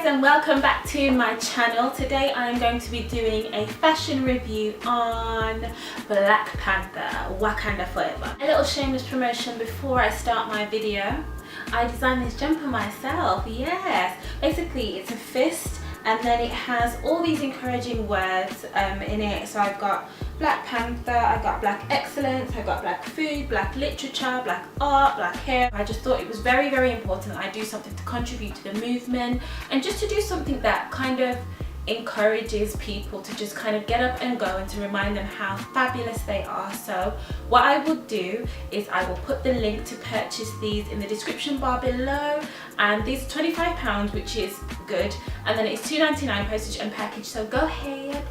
guys, and welcome back to my channel. Today I am going to be doing a fashion review on Black Panther Wakanda Forever. A little shameless promotion before I start my video. I designed this jumper myself, yes. Basically it's a fist and then it has all these encouraging words in it. So I've got Black Panther, I've got Black Excellence, I've got Black Food, Black Literature, Black Art, Black Hair. I just thought it was very, very important that I do something to contribute to the movement and just to do something that kind of encourages people to just kind of get up and go and to remind them how fabulous they are. So what I will do is I will put the link to purchase these in the description bar below, and these are £25, which is good, and then it's £2.99 postage and package, so go ahead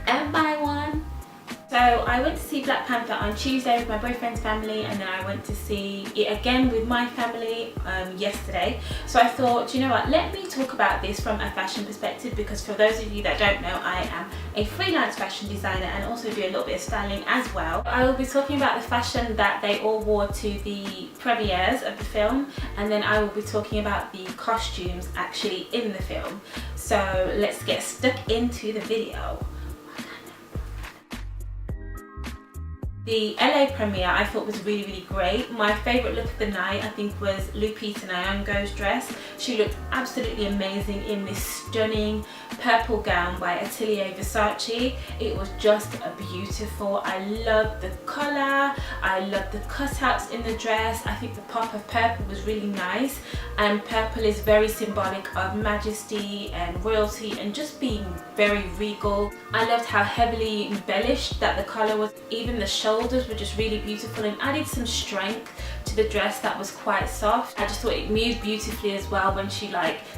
and buy one. So I went to see Black Panther on Tuesday with my boyfriend's family, and then I went to see it again with my family yesterday. So I thought, you know what, let me talk about this from a fashion perspective, because for those of you that don't know, I am a freelance fashion designer and also do a little bit of styling as well. I will be talking about the fashion that they all wore to the premieres of the film, and then I will be talking about the costumes actually in the film. So let's get stuck into the video. The LA premiere I thought was really, really great. My favourite look of the night I think was Lupita Nyong'o's dress. She looked absolutely amazing in this stunning purple gown by Atelier Versace. It was just beautiful. I loved the colour, I loved the cutouts in the dress. I think the pop of purple was really nice, and purple is very symbolic of majesty and royalty and just being very regal. I loved how heavily embellished that the colour was. Even the shoulders were just really beautiful and added some strength to the dress that was quite soft. I just thought it moved beautifully as well when she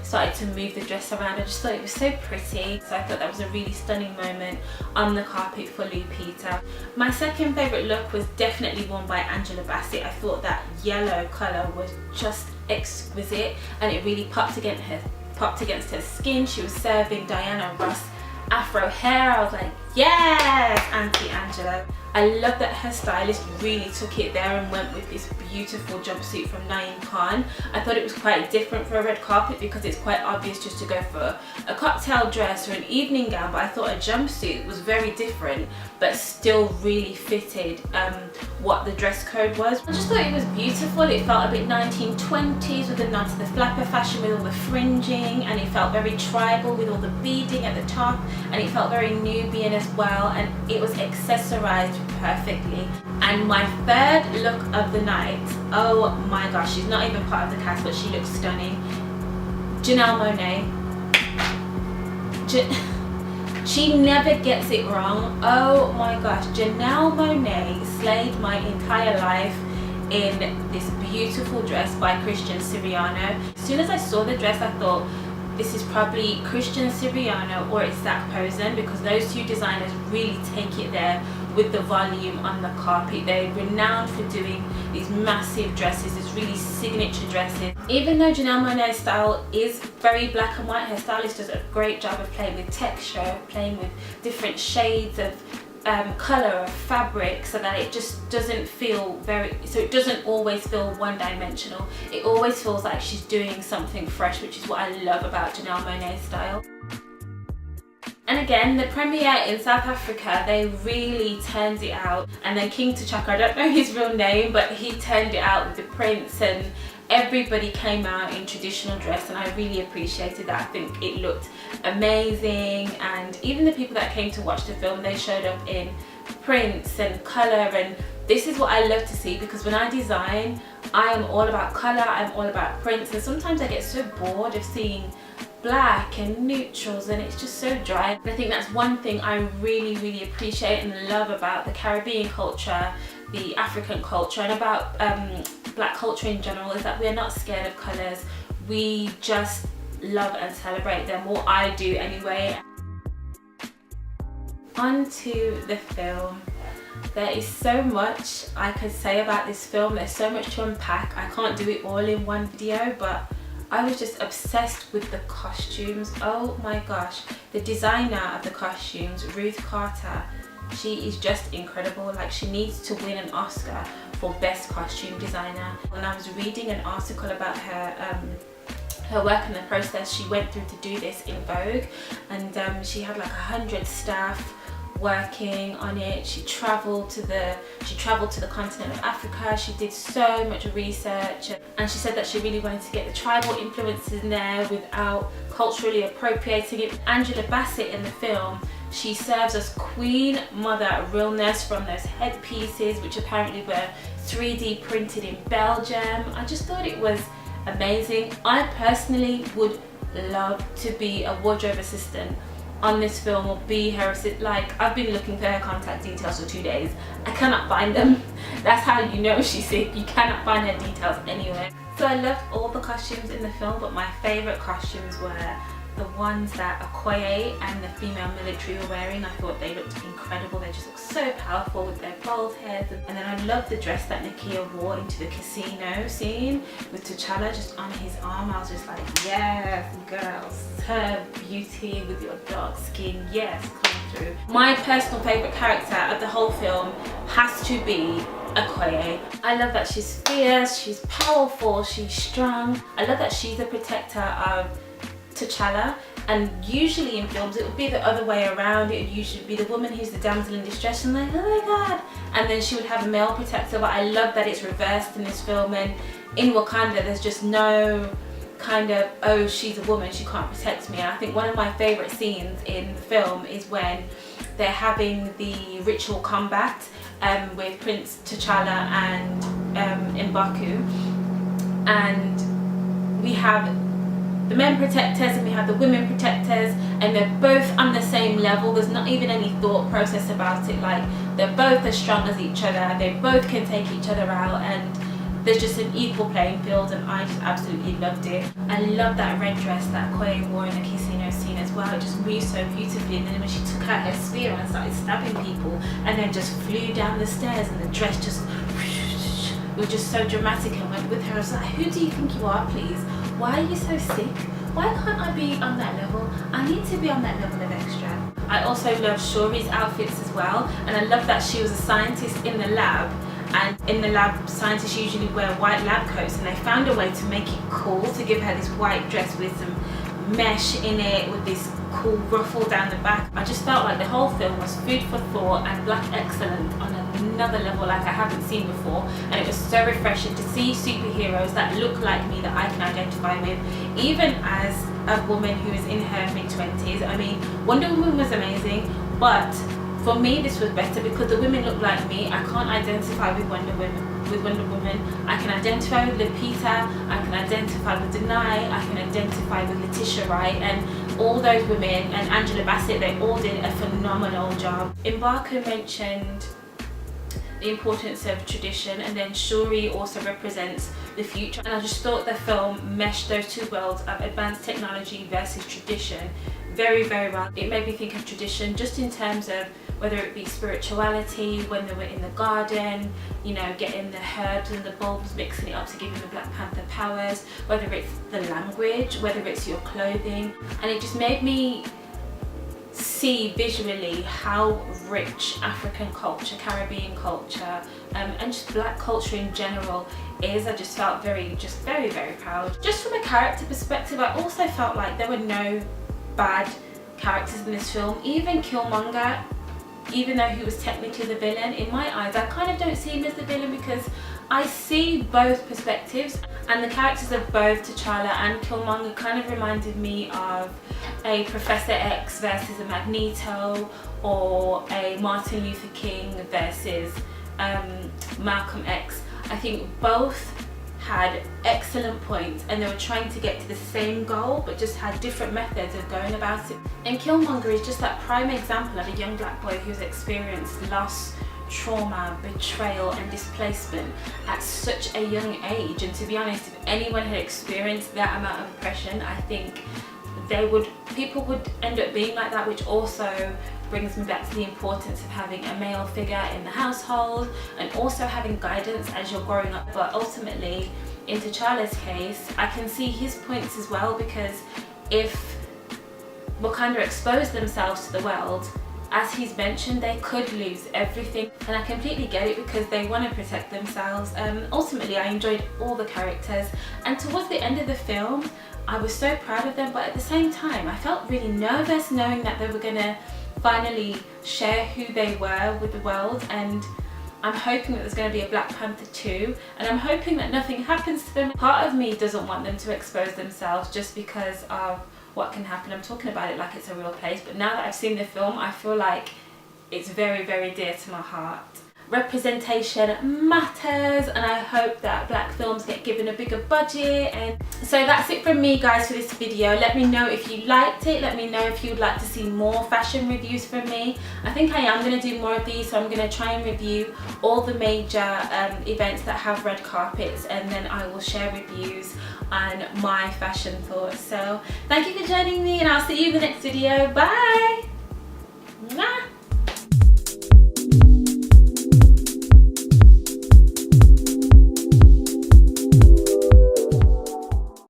started to move the dress around. I just thought it was so pretty. So I thought that was a really stunning moment on the carpet for Lupita. My second favourite look was definitely worn by Angela Bassett. I thought that yellow colour was just exquisite and it really popped against her skin. She was serving Diana Ross afro hair. I was like, yes, Auntie Angela. I love that her stylist really took it there and went with this beautiful jumpsuit from Naeem Khan. I thought it was quite different for a red carpet because it's quite obvious just to go for a cocktail dress or an evening gown, but I thought a jumpsuit was very different but still really fitted what the dress code was. I just thought it was beautiful. It felt a bit 1920s with a nod to the flapper fashion with all the fringing, and it felt very tribal with all the beading at the top, and it felt very Nubian as well, and it was accessorized perfectly. And my third look of the night, oh my gosh, she's not even part of the cast but she looks stunning. Janelle Monáe. She never gets it wrong. Oh my gosh, Janelle Monáe slayed my entire life in this beautiful dress by Christian Siriano. As soon as I saw the dress I thought, this is probably Christian Siriano or it's Zac Posen, because those two designers really take it there with the volume on the carpet. They're renowned for doing these massive dresses, these really signature dresses. Even though Janelle Monáe's style is very black and white, her stylist does a great job of playing with texture, playing with different shades of colour of fabric, so that it just doesn't feel it doesn't always feel one-dimensional. It always feels like she's doing something fresh, which is what I love about Janelle Monáe's style. And again, the premiere in South Africa, they really turned it out. And then King T'Chaka, I don't know his real name, but he turned it out with the prince, and everybody came out in traditional dress, and I really appreciated that. I think it looked amazing, and even the people that came to watch the film, they showed up in prints and colour, and this is what I love to see, because when I design, I am all about colour, I'm all about prints, and sometimes I get so bored of seeing black and neutrals and it's just so dry. And I think that's one thing I really, really appreciate and love about the Caribbean culture, the African culture, and about black culture in general, is that we're not scared of colours. We just love and celebrate them, or I do anyway. On to the film. There is so much I could say about this film. There's so much to unpack. I can't do it all in one video, but I was just obsessed with the costumes. Oh my gosh, the designer of the costumes, Ruth Carter, she is just incredible. Like, she needs to win an Oscar for best costume designer. When I was reading an article about her her work and the process she went through to do this in Vogue, and she had like 100 staff working on it. She traveled to the continent of Africa. She did so much research, and she said that she really wanted to get the tribal influences in there without culturally appropriating it. Angela Bassett in the film, she serves as Queen Mother Realness from those headpieces, which apparently were 3D printed in Belgium. I just thought it was amazing. I personally would love to be a wardrobe assistant on this film, or be her assistant. Like, I've been looking for her contact details for 2 days. I cannot find them. That's how you know she's sick. You cannot find her details anywhere. So I loved all the costumes in the film, but my favourite costumes were the ones that Okoye and the female military were wearing. I thought they looked incredible. They just looked so powerful with their bald heads. And then I loved the dress that Nakia wore into the casino scene with T'Challa just on his arm. I was just like, yes, girls, her beauty with your dark skin, yes, come through. My personal favourite character of the whole film has to be Okoye. I love that she's fierce, she's powerful, she's strong. I love that she's a protector of T'Challa, and usually in films it would be the other way around. It would usually be the woman who's the damsel in distress and like, oh my god, and then she would have a male protector. But I love that it's reversed in this film, and in Wakanda there's just no kind of, oh, she's a woman, she can't protect me. And I think one of my favourite scenes in the film is when they're having the ritual combat with Prince T'Challa and M'Baku, and we have the men protectors and we have the women protectors, and they're both on the same level. There's not even any thought process about it. Like, they're both as strong as each other, they both can take each other out, and there's just an equal playing field, and I just absolutely loved it. I love that red dress that Okoye wore in the casino scene as well. It just moved so beautifully, and then when she took out her spear and started stabbing people and then just flew down the stairs, and the dress just it was just so dramatic and went with her. I was like, who do you think you are, please? Why are you so sick? Why can't I be on that level? I need to be on that level of extra. I also love Shuri's outfits as well, and I love that she was a scientist in the lab, and in the lab scientists usually wear white lab coats, and they found a way to make it cool, to give her this white dress with some mesh in it, with this cool ruffle down the back. I just felt like the whole film was food for thought and black excellence on another level like I haven't seen before, and it was so refreshing to see superheroes that look like me, that I can identify with, even as a woman who is in her mid-20s. I mean, Wonder Woman was amazing, but for me this was better because the women look like me. I can't identify with Wonder Woman. I can identify with Lupita, I can identify with Denai, I can identify with Letitia Wright, and all those women, and Angela Bassett, they all did a phenomenal job. M'Baku mentioned the importance of tradition, and then Shuri also represents the future, and I just thought the film meshed those two worlds of advanced technology versus tradition very, very well. It made me think of tradition just in terms of whether it be spirituality, when they were in the garden, you know, getting the herbs and the bulbs, mixing it up to give them the Black Panther powers, whether it's the language, whether it's your clothing, and it just made me see visually how rich African culture, Caribbean culture, and just black culture in general is. I just felt very, very proud. Just from a character perspective, I also felt like there were no bad characters in this film. Even Killmonger, even though he was technically the villain, in my eyes I kind of don't see him as the villain, because I see both perspectives, and the characters of both T'Challa and Killmonger kind of reminded me of a Professor X versus a Magneto, or a Martin Luther King versus Malcolm X. I think both had excellent points, and they were trying to get to the same goal but just had different methods of going about it. And Killmonger is just that prime example of a young black boy who's experienced loss, trauma, betrayal and displacement at such a young age. And to be honest, if anyone had experienced that amount of oppression, I think people would end up being like that, which also brings me back to the importance of having a male figure in the household, and also having guidance as you're growing up. But ultimately, in T'Challa's case, I can see his points as well, because if Wakanda exposed themselves to the world, as he's mentioned, they could lose everything, and I completely get it, because they want to protect themselves. Ultimately, I enjoyed all the characters, and towards the end of the film, I was so proud of them, but at the same time I felt really nervous knowing that they were gonna finally share who they were with the world, and I'm hoping that there's going to be a Black Panther 2, and I'm hoping that nothing happens to them. Part of me doesn't want them to expose themselves just because of what can happen. I'm talking about it like it's a real place, but now that I've seen the film, I feel like it's very, very dear to my heart. Representation matters, and I hope that black films get given a bigger budget. And so that's it from me, guys, for this video. Let me know if you liked it. Let me know if you'd like to see more fashion reviews from me. I think I am going to do more of these, so I'm going to try and review all the major events that have red carpets, and then I will share reviews on my fashion thoughts. So thank you for joining me, and I'll see you in the next video. Bye. Mwah.